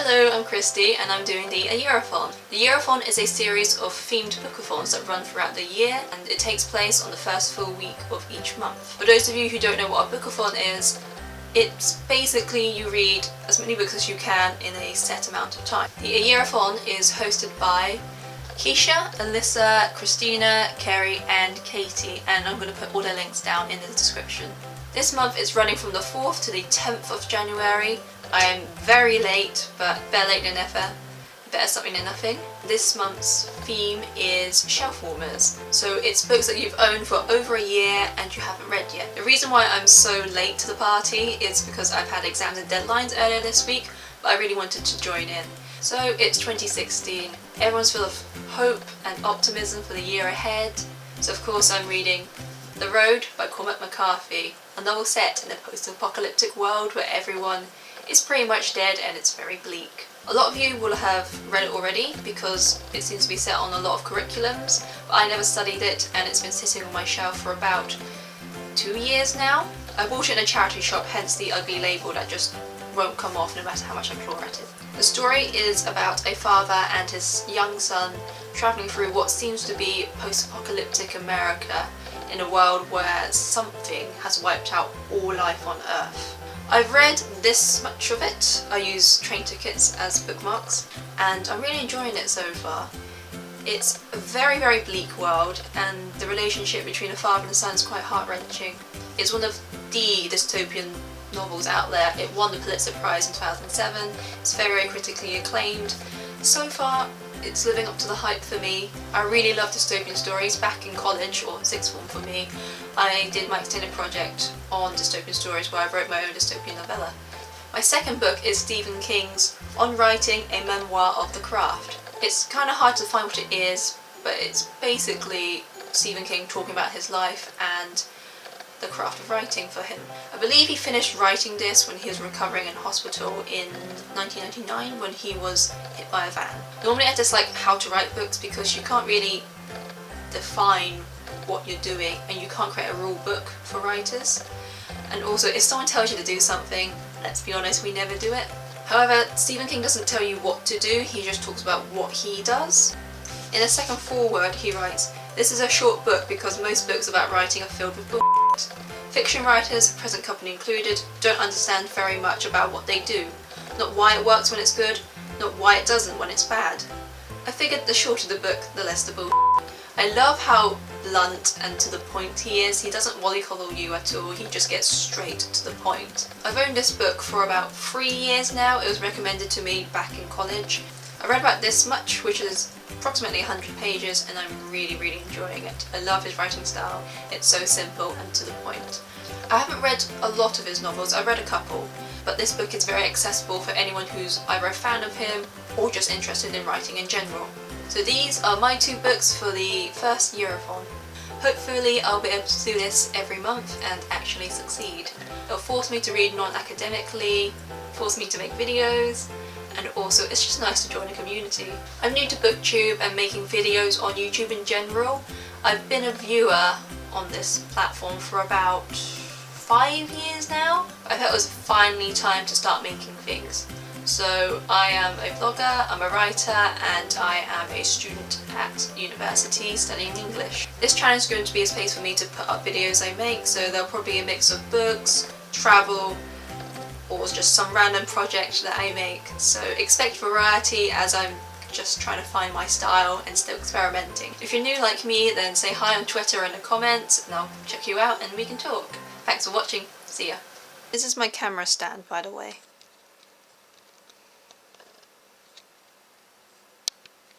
Hello, I'm Kristy and I'm doing the AYearAthon. The AYearAthon is a series of themed bookathons that run throughout the year, and it takes place on the first full week of each month. For those of you who don't know what a bookathon is, it's basically you read as many books as you can in a set amount of time. The AYearAthon is hosted by Keisha, Alyssa, Kristina, Kerri and Katie, and I'm going to put all their links down in the description. This month is running from the 4th to the 10th of January. I'm very late, but better late than never. Better something than nothing. This month's theme is shelf warmers. So it's books that you've owned for over a year and you haven't read yet. The reason why I'm so late to the party is because I've had exams and deadlines earlier this week, but I really wanted to join in. So it's 2016. Everyone's full of hope and optimism for the year ahead. So of course I'm reading The Road by Cormac McCarthy, a novel set in a post-apocalyptic world where everyone is pretty much dead and it's very bleak. A lot of you will have read it already because it seems to be set on a lot of curriculums, but I never studied it and it's been sitting on my shelf for about 2 years now. I bought it in a charity shop, hence the ugly label that just won't come off no matter how much I claw at it. The story is about a father and his young son travelling through what seems to be post-apocalyptic America in a world where something has wiped out all life on Earth. I've read this much of it. I use train tickets as bookmarks and I'm really enjoying it so far. It's a very, very bleak world and the relationship between a father and a son is quite heart-wrenching. It's one of the dystopian novels out there. It won the Pulitzer Prize in 2007. It's very, very critically acclaimed. So far, it's living up to the hype for me. I really love dystopian stories. Back in college, or sixth form for me, I did my extended project on dystopian stories where I wrote my own dystopian novella. My second book is Stephen King's On Writing, a Memoir of the Craft. It's kind of hard to find what it is, but it's basically Stephen King talking about his life and the craft of writing for him. I believe he finished writing this when he was recovering in hospital in 1999 when he was hit by a van. Normally I dislike how to write books because you can't really define what you're doing and you can't create a rule book for writers. And also if someone tells you to do something, let's be honest, we never do it. However, Stephen King doesn't tell you what to do, he just talks about what he does. In the second foreword he writes, "This is a short book because most books about writing are filled with bullshit. Fiction writers, present company included, don't understand very much about what they do. Not why it works when it's good, not why it doesn't when it's bad. I figured the shorter the book, the less the bullshit." I love how blunt and to the point he is. He doesn't mollycoddle you at all, he just gets straight to the point. I've owned this book for about 3 years now. It was recommended to me back in college. I read about this much, which is approximately 100 pages, and I'm really, really enjoying it. I love his writing style. It's so simple and to the point. I haven't read a lot of his novels, I've read a couple, but this book is very accessible for anyone who's either a fan of him or just interested in writing in general. So these are my 2 books for the first AYearAthon. Hopefully I'll be able to do this every month and actually succeed. It'll force me to read non-academically, force me to make videos, and also it's just nice to join a community. I'm new to BookTube and making videos on YouTube in general. I've been a viewer on this platform for about 5 years now. I thought it was finally time to start making things. So I am a vlogger, I'm a writer, and I am a student at university studying English. This channel is going to be a space for me to put up videos I make, so there'll probably be a mix of books, travel, or just some random project that I make. So expect variety as I'm just trying to find my style and still experimenting. If you're new like me, then say hi on Twitter in the comments and I'll check you out and we can talk. Thanks for watching, see ya. This is my camera stand, by the way.